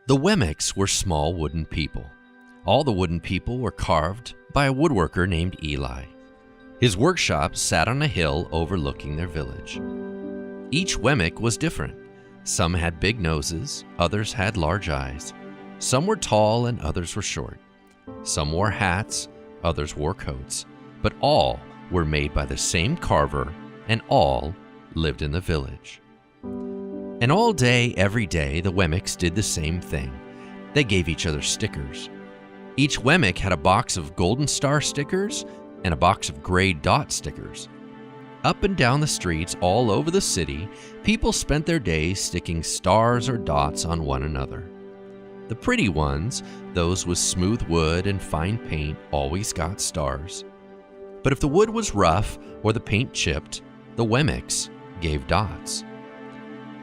The Wemmicks were small wooden people. All the wooden people were carved by a woodworker named Eli. His workshop sat on a hill overlooking their village. Each Wemmick was different. Some had big noses, others had large eyes. Some were tall and others were short. Some wore hats, others wore coats. But all were made by the same carver, and all lived in the village. And all day, every day, the Wemmicks did the same thing. They gave each other stickers. Each Wemmick had a box of golden star stickers and a box of gray dot stickers. Up and down the streets all over the city, people spent their days sticking stars or dots on one another. The pretty ones, those with smooth wood and fine paint, always got stars. But if the wood was rough or the paint chipped, the Wemmicks gave dots.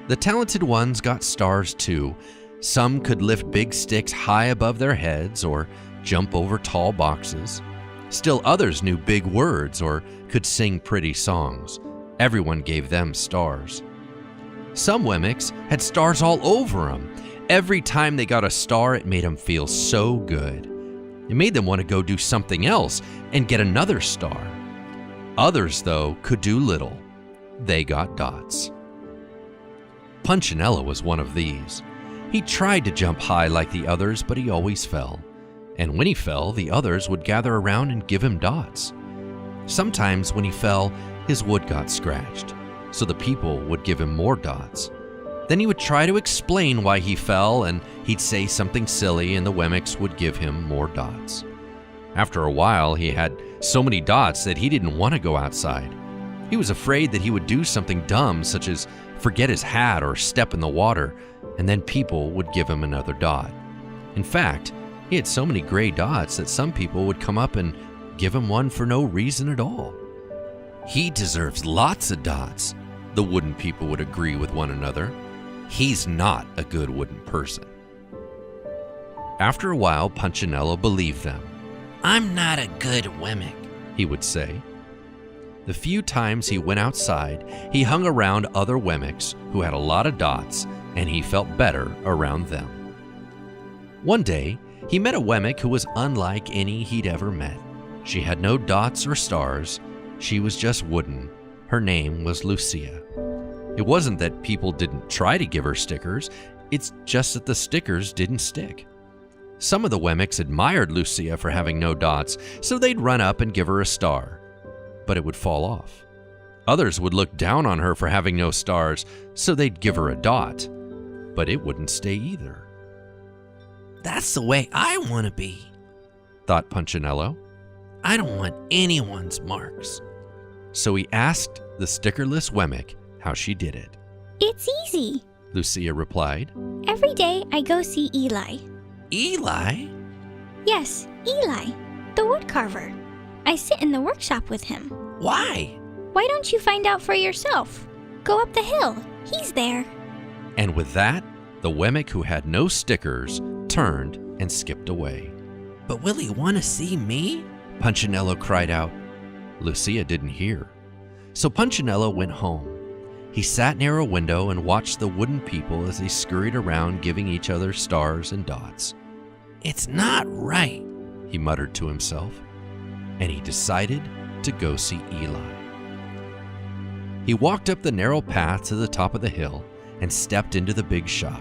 The talented ones got stars too. Some could lift big sticks high above their heads or jump over tall boxes. Still others knew big words or could sing pretty songs. Everyone gave them stars. Some Wemmicks had stars all over them. Every time they got a star, it made them feel so good. It made them want to go do something else and get another star. Others, though, could do little. They got dots. Punchinello was one of these. He tried to jump high like the others, but he always fell. And when he fell, the others would gather around and give him dots. Sometimes when he fell, his wood got scratched, so the people would give him more dots. Then he would try to explain why he fell, and he'd say something silly, and the Wemmicks would give him more dots. After a while, he had so many dots that he didn't want to go outside. He was afraid that he would do something dumb, such as forget his hat or step in the water, and then people would give him another dot. In fact, he had so many gray dots that some people would come up and give him one for no reason at all. He deserves lots of dots, the wooden people would agree with one another. He's not a good wooden person. After a while, Punchinello believed them. "I'm not a good Wemmick," he would say. The few times he went outside, he hung around other Wemmicks who had a lot of dots, and he felt better around them. One day, he met a Wemmick who was unlike any he'd ever met. She had no dots or stars. She was just wooden. Her name was Lucia. It wasn't that people didn't try to give her stickers, it's just that the stickers didn't stick. Some of the Wemmicks admired Lucia for having no dots, so they'd run up and give her a star, but it would fall off. Others would look down on her for having no stars, so they'd give her a dot, but it wouldn't stay either. "That's the way I want to be," thought Punchinello. "I don't want anyone's marks." So he asked the stickerless Wemmick how she did it. "It's easy," Lucia replied. "Every day I go see Eli." "Eli?" "Yes, Eli, the woodcarver. I sit in the workshop with him." "Why?" "Why don't you find out for yourself? Go up the hill. He's there." And with that, the Wemmick who had no stickers turned and skipped away. "But will he want to see me?" Punchinello cried out. Lucia didn't hear. So Punchinello went home. He sat near a window and watched the wooden people as they scurried around giving each other stars and dots. "It's not right," he muttered to himself, and he decided to go see Eli. He walked up the narrow path to the top of the hill and stepped into the big shop.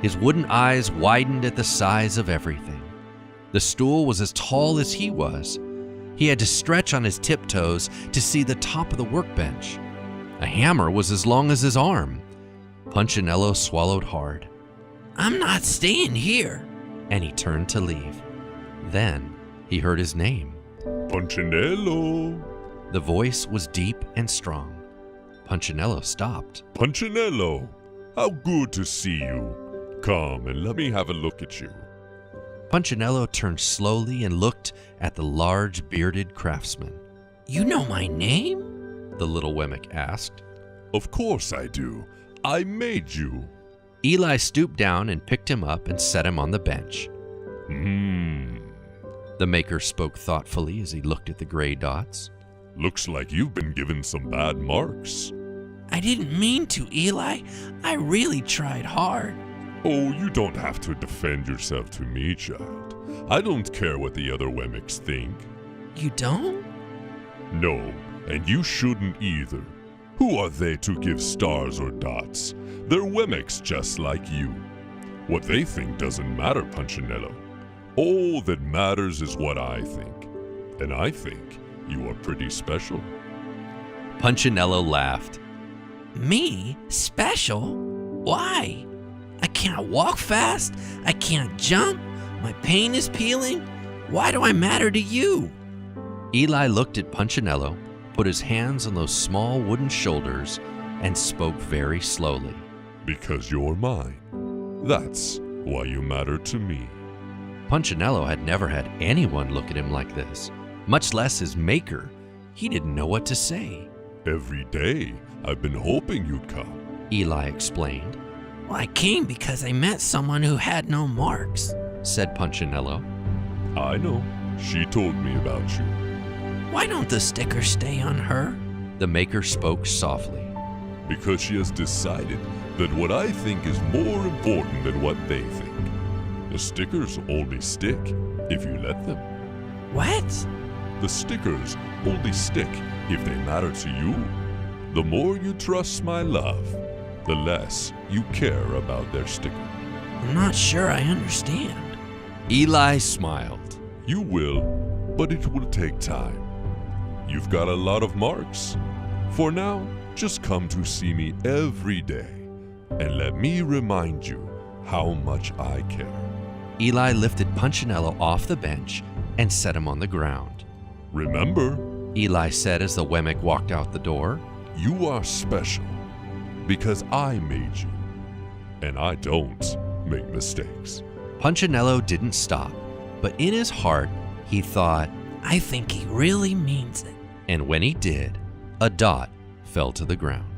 His wooden eyes widened at the size of everything. The stool was as tall as he was. He had to stretch on his tiptoes to see the top of the workbench. A hammer was as long as his arm. Punchinello swallowed hard. "I'm not staying here," and he turned to leave. Then he heard his name. "Punchinello." The voice was deep and strong. Punchinello stopped. "Punchinello, how good to see you. Come and let me have a look at you." Punchinello turned slowly and looked at the large bearded craftsman. "You know my name?" the little Wemmick asked. "Of course I do. I made you." Eli stooped down and picked him up and set him on the bench. The maker spoke thoughtfully as he looked at the gray dots. "Looks like you've been given some bad marks." "I didn't mean to, Eli. I really tried hard." Oh, you don't have to defend yourself to me, child. I don't care what the other Wemmicks think. You don't? No, and you shouldn't either. Who are they to give stars or dots? They're Wemmicks just like you. What they think doesn't matter, Punchinello. All that matters is what I think. And I think you are pretty special. Punchinello laughed. Me? Special? Why? I can't walk fast. I can't jump. My paint is peeling. Why do I matter to you? Eli looked at Punchinello, put his hands on those small wooden shoulders, and spoke very slowly. Because you're mine. That's why you matter to me. Punchinello had never had anyone look at him like this, much less his maker. He didn't know what to say. Every day, I've been hoping you'd come. Eli explained. Well, I came because I met someone who had no marks, Said Punchinello. I know. She told me about you. Why don't the stickers stay on her? The maker spoke softly. Because she has decided that what I think is more important than what they think. The stickers only stick if you let them. What? The stickers only stick if they matter to you. The more you trust my love, the less you care about their sticker. I'm not sure I understand. Eli smiled. You will, but it will take time. You've got a lot of marks. For now, just come to see me every day and let me remind you how much I care. Eli lifted Punchinello off the bench and set him on the ground. Remember, Eli said as the Wemmick walked out the door. you are special because I made you, and I don't make mistakes. Punchinello didn't stop, but in his heart, he thought, I think he really means it. and when he did, a dot fell to the ground.